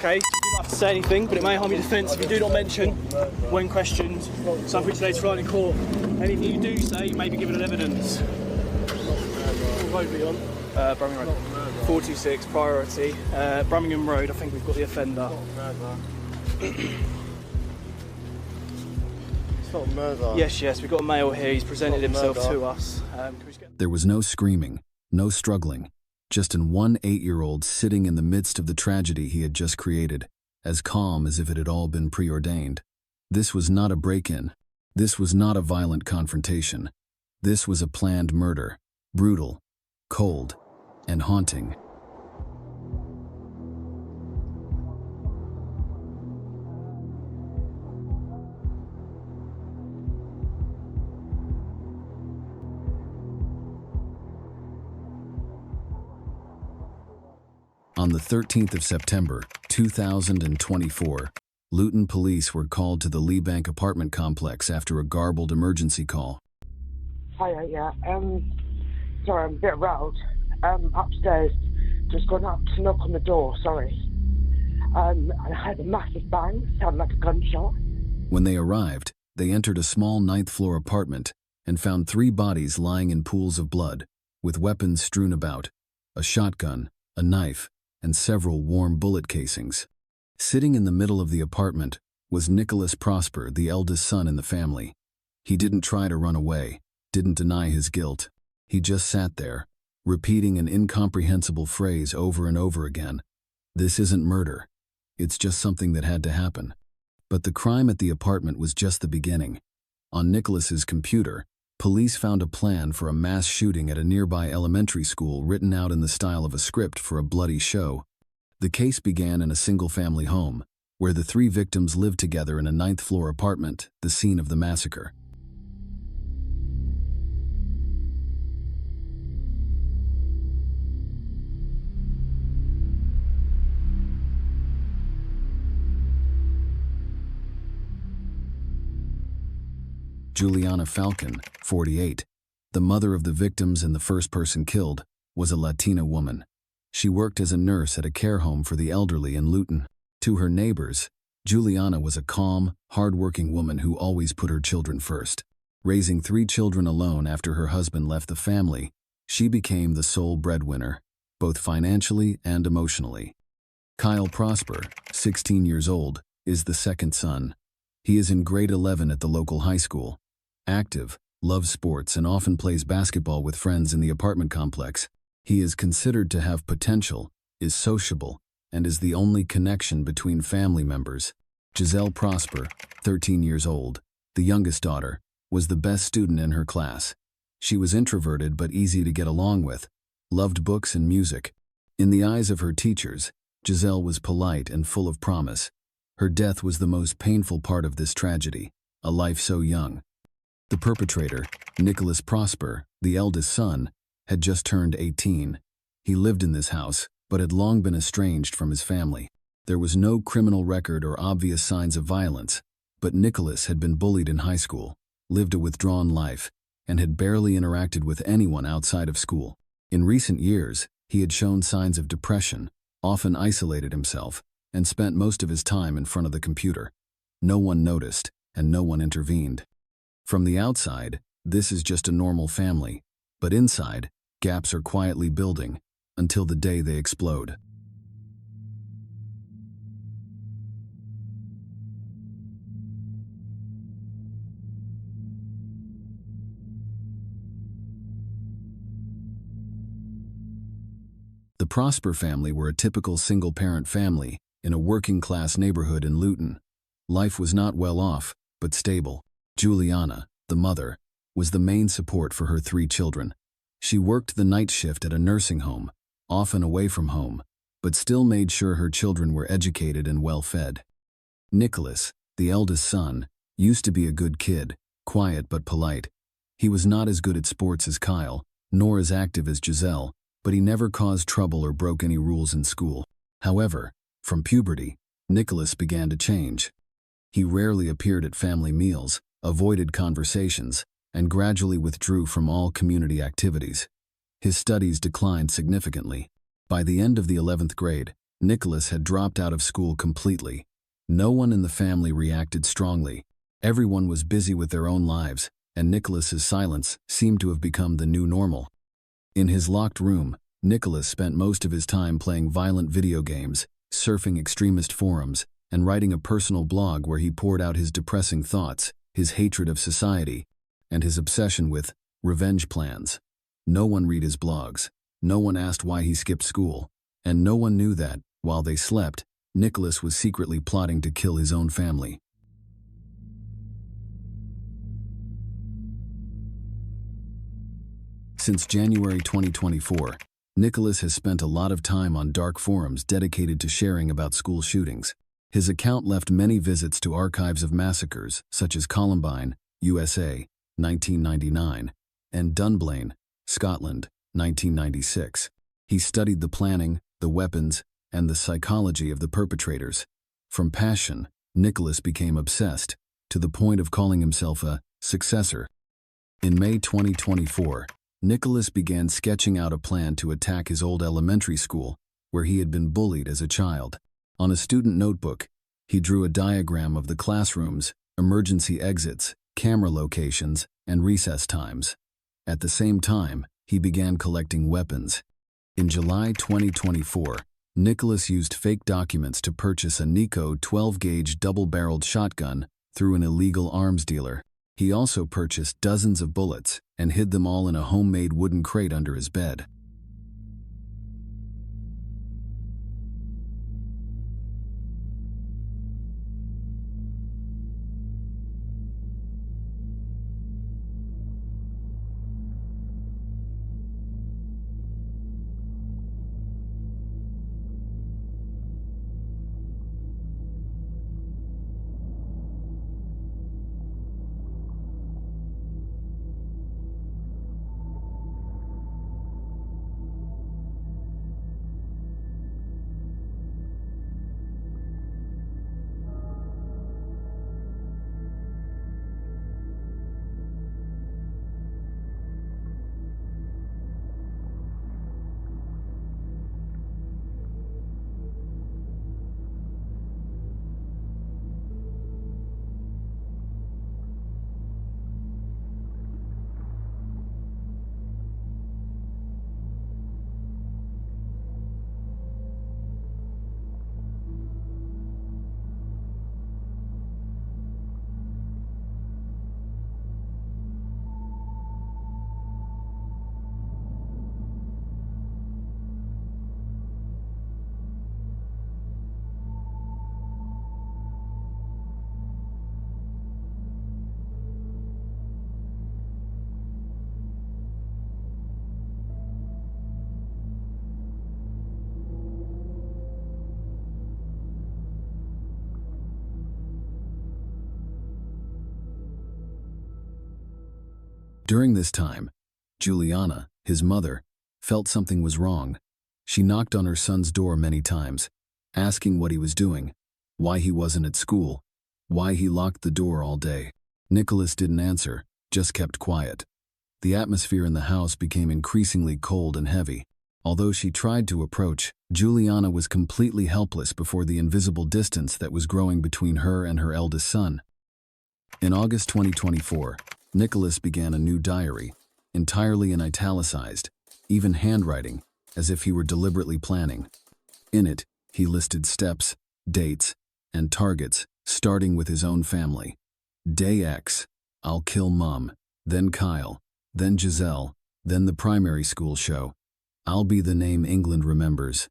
Okay, you don't have to say anything, but it may harm your defence if you do not mention, when questioned, something later on in court. Anything you do say may be given as evidence. What road are we on? Birmingham Road. 426, priority. Birmingham Road, I think we've got the offender. It's not murder. Yes, we've got a male here. He's presented himself to us. There was no screaming, no struggling. Just an 8-year-old sitting in the midst of the tragedy he had just created, as calm as if it had all been preordained. This was not a break-in. This was not a violent confrontation. This was a planned murder, brutal, cold, and haunting. On the 13th of September, 2024, Luton police were called to the Lee Bank apartment complex after a garbled emergency call. Hiya, yeah. Sorry, I'm a bit rattled. Upstairs, just gone up to knock on the door, sorry. I heard a massive bang, sounded like a gunshot. When they arrived, they entered a small 9th-floor apartment and found 3 bodies lying in pools of blood, with weapons strewn about, a shotgun, a knife, and several warm bullet casings. Sitting in the middle of the apartment was Nicholas Prosper, the eldest son in the family. He didn't try to run away, didn't deny his guilt. He just sat there, repeating an incomprehensible phrase over and over again. This isn't murder. It's just something that had to happen. But the crime at the apartment was just the beginning. On Nicholas's computer, police found a plan for a mass shooting at a nearby elementary school written out in the style of a script for a bloody show. The case began in a single-family home, where the 3 victims lived together in a 9th-floor apartment, the scene of the massacre. Juliana Falcon, 48, the mother of the victims and the first person killed, was a Latina woman. She worked as a nurse at a care home for the elderly in Luton. To her neighbors, Juliana was a calm, hard-working woman who always put her children first. Raising 3 children alone after her husband left the family, she became the sole breadwinner, both financially and emotionally. Kyle Prosper, 16 years old, is the second son. He is in grade 11 at the local high school. Active, loves sports, and often plays basketball with friends in the apartment complex. He is considered to have potential, is sociable, and is the only connection between family members. Giselle Prosper, 13 years old, the youngest daughter, was the best student in her class. She was introverted but easy to get along with, loved books and music. In the eyes of her teachers, Giselle was polite and full of promise. Her death was the most painful part of this tragedy, a life so young. The perpetrator, Nicholas Prosper, the eldest son, had just turned 18. He lived in this house, but had long been estranged from his family. There was no criminal record or obvious signs of violence, but Nicholas had been bullied in high school, lived a withdrawn life, and had barely interacted with anyone outside of school. In recent years, he had shown signs of depression, often isolated himself, and spent most of his time in front of the computer. No one noticed, and no one intervened. From the outside, this is just a normal family, but inside, gaps are quietly building until the day they explode. The Prosper family were a typical single-parent family in a working-class neighborhood in Luton. Life was not well off, but stable. Juliana, the mother, was the main support for her 3 children. She worked the night shift at a nursing home, often away from home, but still made sure her children were educated and well-fed. Nicholas, the eldest son, used to be a good kid, quiet but polite. He was not as good at sports as Kyle, nor as active as Giselle, but he never caused trouble or broke any rules in school. However, from puberty, Nicholas began to change. He rarely appeared at family meals, avoided conversations, and gradually withdrew from all community activities. His studies declined significantly. By the end of the 11th grade, Nicholas had dropped out of school completely. No one in the family reacted strongly. Everyone was busy with their own lives, and Nicholas's silence seemed to have become the new normal. In his locked room, Nicholas spent most of his time playing violent video games, surfing extremist forums, and writing a personal blog where he poured out his depressing thoughts, his hatred of society, and his obsession with revenge plans. No one read his blogs, no one asked why he skipped school, and no one knew that, while they slept, Nicholas was secretly plotting to kill his own family. Since January 2024, Nicholas has spent a lot of time on dark forums dedicated to sharing about school shootings. His account left many visits to archives of massacres such as Columbine, USA, 1999, and Dunblane, Scotland, 1996. He studied the planning, the weapons, and the psychology of the perpetrators. From passion, Nicholas became obsessed, to the point of calling himself a successor. In May 2024, Nicholas began sketching out a plan to attack his old elementary school, where he had been bullied as a child. On a student notebook, he drew a diagram of the classrooms, emergency exits, camera locations, and recess times. At the same time, he began collecting weapons. In July 2024, Nicholas used fake documents to purchase a Nico 12-gauge double-barreled shotgun through an illegal arms dealer. He also purchased dozens of bullets and hid them all in a homemade wooden crate under his bed. During this time, Juliana, his mother, felt something was wrong. She knocked on her son's door many times, asking what he was doing, why he wasn't at school, why he locked the door all day. Nicholas didn't answer, just kept quiet. The atmosphere in the house became increasingly cold and heavy. Although she tried to approach, Juliana was completely helpless before the invisible distance that was growing between her and her eldest son. In August 2024, Nicholas began a new diary, entirely in italicized, even handwriting, as if he were deliberately planning. In it, he listed steps, dates, and targets, starting with his own family. Day X, I'll kill Mom, then Kyle, then Giselle, then the primary school show. I'll be the name England remembers.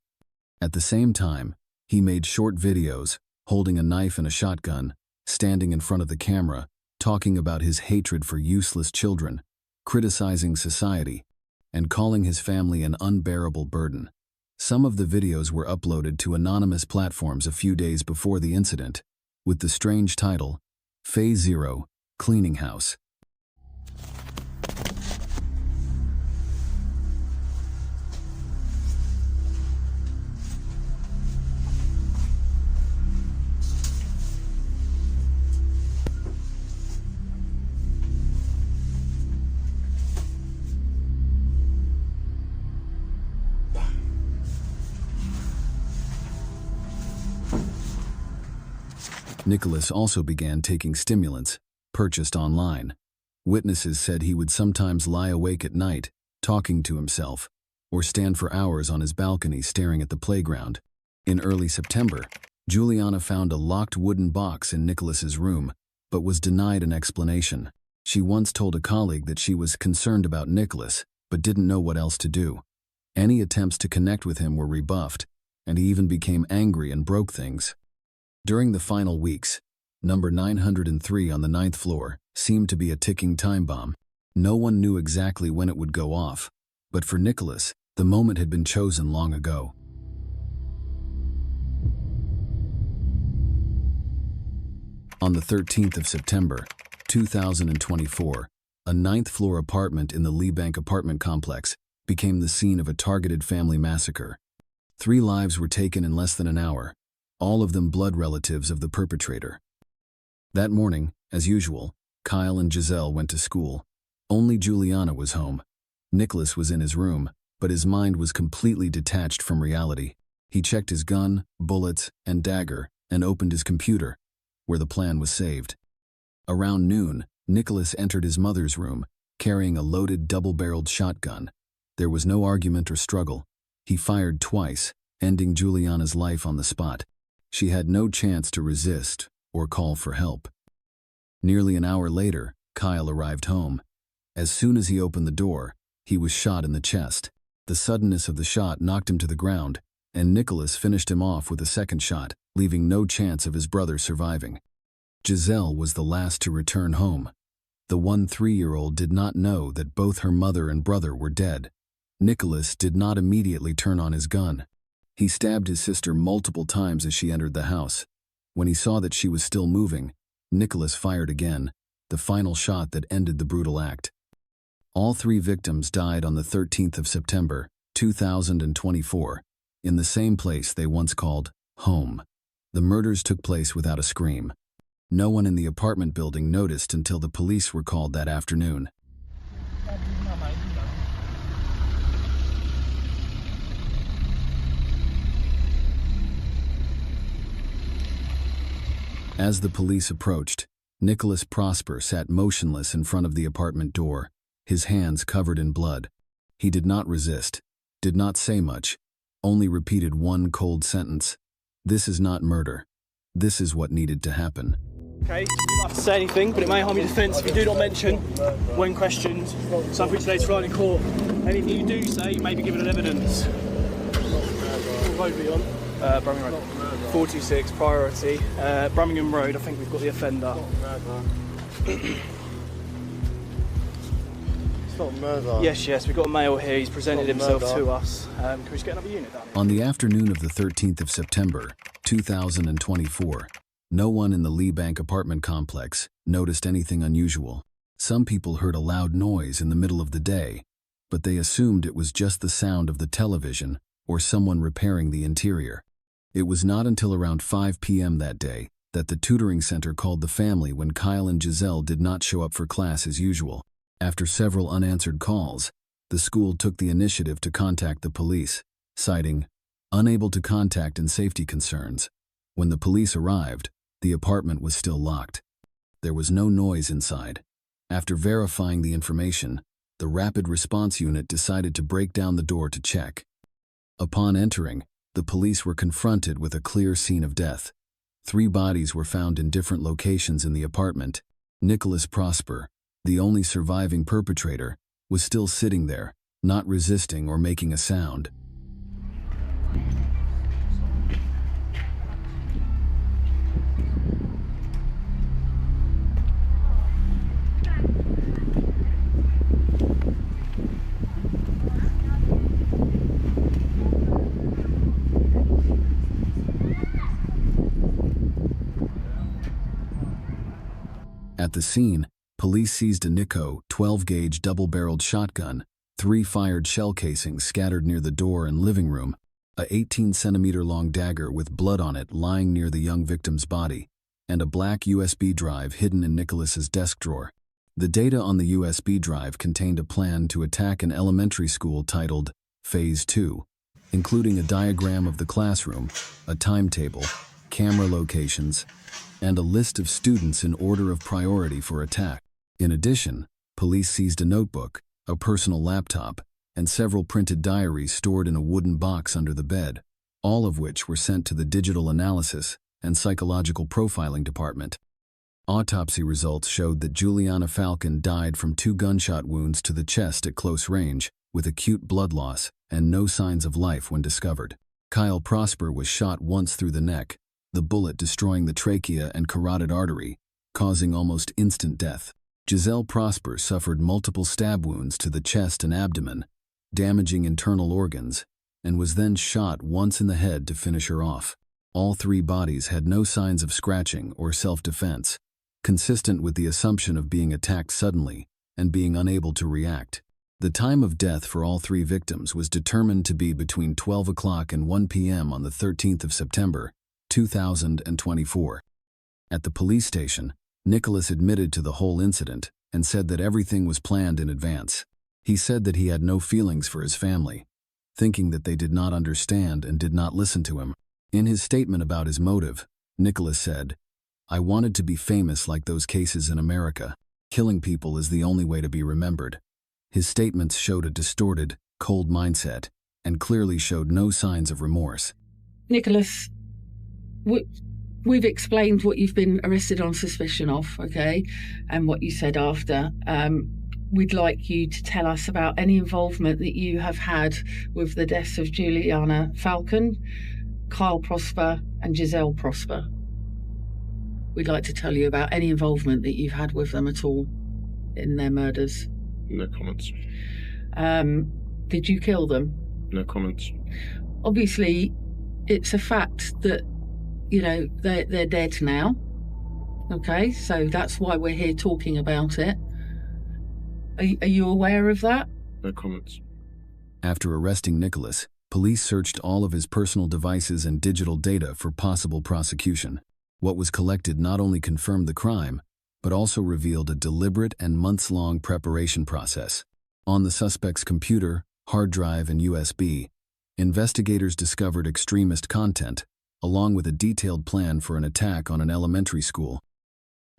At the same time, he made short videos, holding a knife and a shotgun, standing in front of the camera, talking about his hatred for useless children, criticizing society, and calling his family an unbearable burden. Some of the videos were uploaded to anonymous platforms a few days before the incident, with the strange title, Phase Zero, Cleaning House. Nicholas also began taking stimulants, purchased online. Witnesses said he would sometimes lie awake at night, talking to himself, or stand for hours on his balcony staring at the playground. In early September, Juliana found a locked wooden box in Nicholas's room, but was denied an explanation. She once told a colleague that she was concerned about Nicholas, but didn't know what else to do. Any attempts to connect with him were rebuffed, and he even became angry and broke things. During the final weeks, number 903 on the 9th floor seemed to be a ticking time bomb. No one knew exactly when it would go off, but for Nicholas, the moment had been chosen long ago. On the 13th of September, 2024, a 9th-floor apartment in the Lee Bank apartment complex became the scene of a targeted family massacre. 3 lives were taken in less than an hour, all of them blood relatives of the perpetrator. That morning, as usual, Kyle and Giselle went to school. Only Juliana was home. Nicholas was in his room, but his mind was completely detached from reality. He checked his gun, bullets, and dagger, and opened his computer, where the plan was saved. Around noon, Nicholas entered his mother's room, carrying a loaded double-barreled shotgun. There was no argument or struggle. He fired twice, ending Juliana's life on the spot. She had no chance to resist or call for help. Nearly an hour later, Kyle arrived home. As soon as he opened the door, he was shot in the chest. The suddenness of the shot knocked him to the ground, and Nicholas finished him off with a second shot, leaving no chance of his brother surviving. Giselle was the last to return home. The 3-year-old did not know that both her mother and brother were dead. Nicholas did not immediately turn on his gun. He stabbed his sister multiple times as she entered the house. When he saw that she was still moving, Nicholas fired again, the final shot that ended the brutal act. All 3 victims died on the 13th of September, 2024, in the same place they once called home. The murders took place without a scream. No one in the apartment building noticed until the police were called that afternoon. As the police approached, Nicholas Prosper sat motionless in front of the apartment door, his hands covered in blood. He did not resist, did not say much, only repeated one cold sentence: "This is not murder. This is what needed to happen." Okay, you don't have to say anything, but it may harm your defence if you do not mention, when questioned, something today to rely in court. Anything you do say may be given as evidence. What road are we on? Birmingham Road. 426, priority. Birmingham Road, I think we've got the offender. It's not murder. Yes, we've got a male here. He's presented himself to us. Can we just get another unit down here? On the afternoon of the 13th of September, 2024, no one in the Lee Bank apartment complex noticed anything unusual. Some people heard a loud noise in the middle of the day, but they assumed it was just the sound of the television or someone repairing the interior. It was not until around 5 p.m. that day that the tutoring center called the family when Kyle and Giselle did not show up for class as usual. After several unanswered calls, the school took the initiative to contact the police, citing unable to contact and safety concerns. When the police arrived, the apartment was still locked. There was no noise inside. After verifying the information, the Rapid Response Unit decided to break down the door to check. Upon entering, the police were confronted with a clear scene of death. 3 bodies were found in different locations in the apartment. Nicholas Prosper, the only surviving perpetrator, was still sitting there, not resisting or making a sound. At the scene, police seized a Nico 12-gauge double-barreled shotgun, 3 fired shell casings scattered near the door and living room, a 18-centimeter-long dagger with blood on it lying near the young victim's body, and a black USB drive hidden in Nicholas's desk drawer. The data on the USB drive contained a plan to attack an elementary school titled, 'Phase 2, including a diagram of the classroom, a timetable, camera locations, and a list of students in order of priority for attack. In addition, police seized a notebook, a personal laptop, and several printed diaries stored in a wooden box under the bed, all of which were sent to the Digital Analysis and Psychological Profiling Department. Autopsy results showed that Juliana Falcon died from 2 gunshot wounds to the chest at close range, with acute blood loss and no signs of life when discovered. Kyle Prosper was shot once through the neck, the bullet destroying the trachea and carotid artery, causing almost instant death. Giselle Prosper suffered multiple stab wounds to the chest and abdomen, damaging internal organs, and was then shot once in the head to finish her off. All 3 bodies had no signs of scratching or self-defense, consistent with the assumption of being attacked suddenly and being unable to react. The time of death for all 3 victims was determined to be between 12 o'clock and 1 p.m. on the 13th of September, 2024. At the police station, Nicholas admitted to the whole incident and said that everything was planned in advance. He said that he had no feelings for his family, thinking that they did not understand and did not listen to him. In his statement about his motive, Nicholas said, "I wanted to be famous like those cases in America. Killing people is the only way to be remembered." His statements showed a distorted, cold mindset and clearly showed no signs of remorse. Nicholas, we've explained what you've been arrested on suspicion of, okay, and what you said after. We'd like you to tell us about any involvement that you have had with the deaths of Juliana Falcon, Kyle Prosper, and Giselle Prosper. We'd like to tell you about any involvement that you've had with them at all in their murders. No comments. Did you kill them? No comments. Obviously, it's a fact that, you know, they're dead now. Okay, so that's why we're here talking about it. Are you aware of that? No comments. After arresting Nicholas, police searched all of his personal devices and digital data for possible prosecution. What was collected not only confirmed the crime, but also revealed a deliberate and months-long preparation process. On the suspect's computer, hard drive, and USB, investigators discovered extremist content, along with a detailed plan for an attack on an elementary school.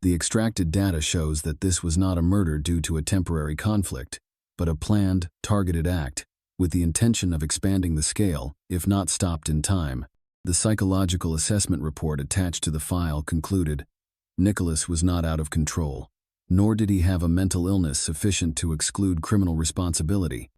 The extracted data shows that this was not a murder due to a temporary conflict, but a planned, targeted act, with the intention of expanding the scale, if not stopped in time. The psychological assessment report attached to the file concluded, Nicholas was not out of control, nor did he have a mental illness sufficient to exclude criminal responsibility.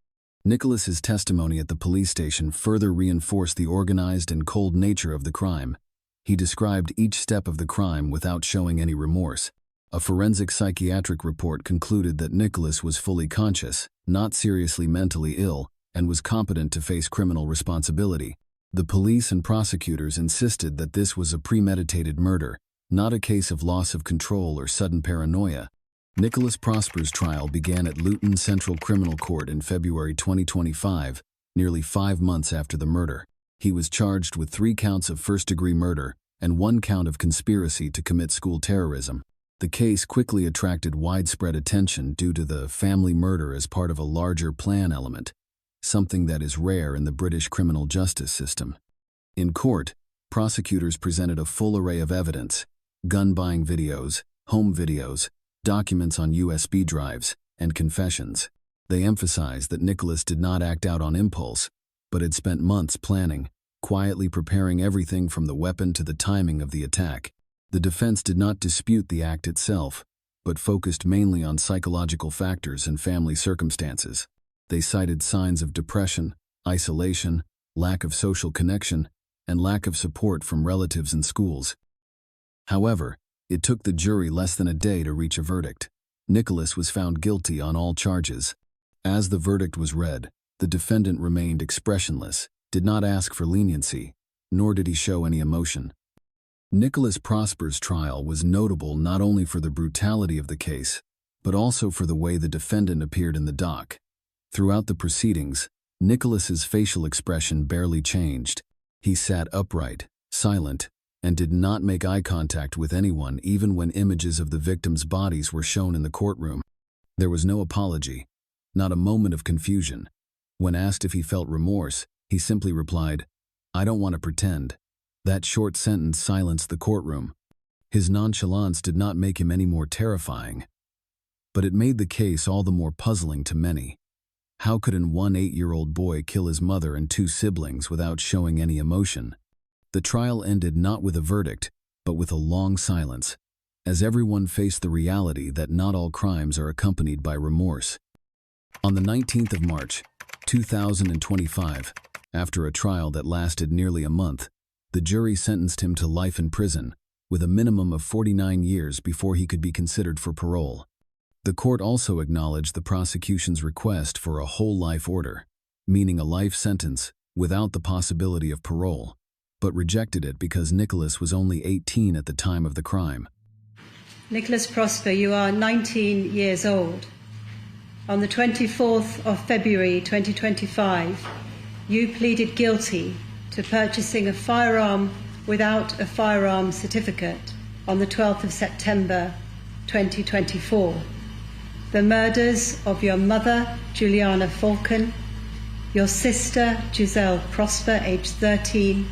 Nicholas's testimony at the police station further reinforced the organized and cold nature of the crime. He described each step of the crime without showing any remorse. A forensic psychiatric report concluded that Nicholas was fully conscious, not seriously mentally ill, and was competent to face criminal responsibility. The police and prosecutors insisted that this was a premeditated murder, not a case of loss of control or sudden paranoia. Nicholas Prosper's trial began at Luton Central Criminal Court in February 2025, nearly 5 months after the murder. He was charged with 3 counts of first-degree murder and 1 count of conspiracy to commit school terrorism. The case quickly attracted widespread attention due to the family murder as part of a larger plan element, something that is rare in the British criminal justice system. In court, prosecutors presented a full array of evidence: gun-buying videos, home videos, documents on USB drives, and confessions. They emphasized that Nicholas did not act out on impulse, but had spent months planning, quietly preparing everything from the weapon to the timing of the attack. The defense did not dispute the act itself, but focused mainly on psychological factors and family circumstances. They cited signs of depression, isolation, lack of social connection, and lack of support from relatives and schools. However, it took the jury less than a day to reach a verdict. Nicholas was found guilty on all charges. As the verdict was read, the defendant remained expressionless, did not ask for leniency, nor did he show any emotion. Nicholas Prosper's trial was notable not only for the brutality of the case, but also for the way the defendant appeared in the dock. Throughout the proceedings, Nicholas's facial expression barely changed. He sat upright, silent, and did not make eye contact with anyone even when images of the victims' bodies were shown in the courtroom. There was no apology, not a moment of confusion. When asked if he felt remorse, he simply replied, "I don't want to pretend. That short sentence silenced the courtroom. His nonchalance did not make him any more terrifying, but it made the case all the more puzzling to many. How could an 8-year-old boy kill his mother and 2 siblings without showing any emotion? The trial ended not with a verdict, but with a long silence, as everyone faced the reality that not all crimes are accompanied by remorse. On the 19th of March, 2025, after a trial that lasted nearly a month, the jury sentenced him to life in prison, with a minimum of 49 years before he could be considered for parole. The court also acknowledged the prosecution's request for a whole life order, meaning a life sentence without the possibility of parole, but rejected it because Nicholas was only 18 at the time of the crime. Nicholas Prosper, you are 19 years old. On the 24th of February 2025, you pleaded guilty to purchasing a firearm without a firearm certificate on the 12th of September 2024. The murders of your mother, Juliana Falcon, your sister, Giselle Prosper, aged 13,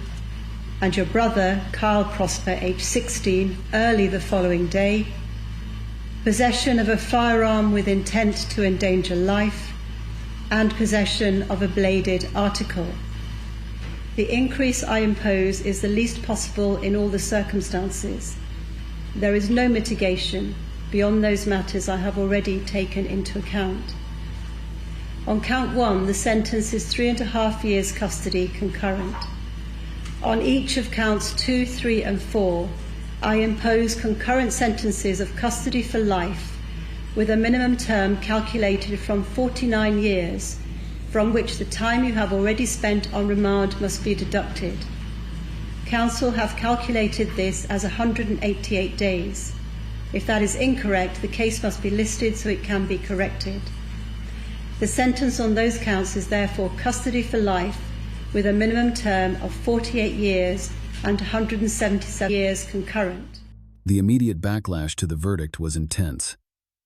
and your brother, Kyle Prosper, aged 16, early the following day, possession of a firearm with intent to endanger life, and possession of a bladed article. The increase I impose is the least possible in all the circumstances. There is no mitigation beyond those matters I have already taken into account. On count 1, the sentence is 3.5 years custody concurrent. On each of counts 2, 3, and 4, I impose concurrent sentences of custody for life with a minimum term calculated from 49 years, from which the time you have already spent on remand must be deducted. Counsel have calculated this as 188 days. If that is incorrect, the case must be listed so it can be corrected. The sentence on those counts is therefore custody for life with a minimum term of 48 years and 177 years concurrent. The immediate backlash to the verdict was intense.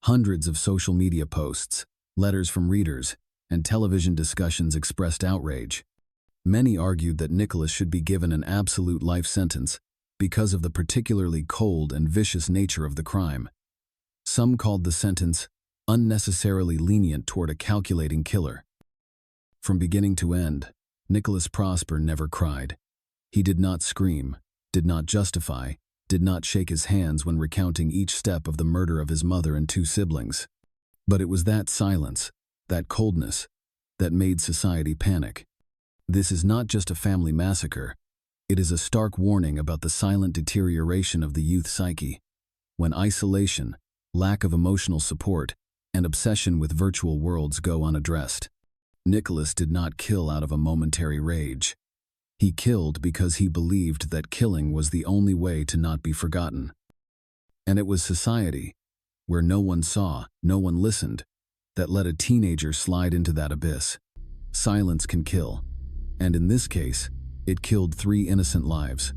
Hundreds of social media posts, letters from readers, and television discussions expressed outrage. Many argued that Nicholas should be given an absolute life sentence because of the particularly cold and vicious nature of the crime. Some called the sentence unnecessarily lenient toward a calculating killer. From beginning to end, Nicholas Prosper never cried. He did not scream, did not justify, did not shake his hands when recounting each step of the murder of his mother and 2 siblings. But it was that silence, that coldness, that made society panic. This is not just a family massacre. It is a stark warning about the silent deterioration of the youth psyche, when isolation, lack of emotional support, and obsession with virtual worlds go unaddressed. Nicholas did not kill out of a momentary rage. He killed because he believed that killing was the only way to not be forgotten. And it was society, where no one saw, no one listened, that let a teenager slide into that abyss. Silence can kill, and in this case, it killed 3 innocent lives.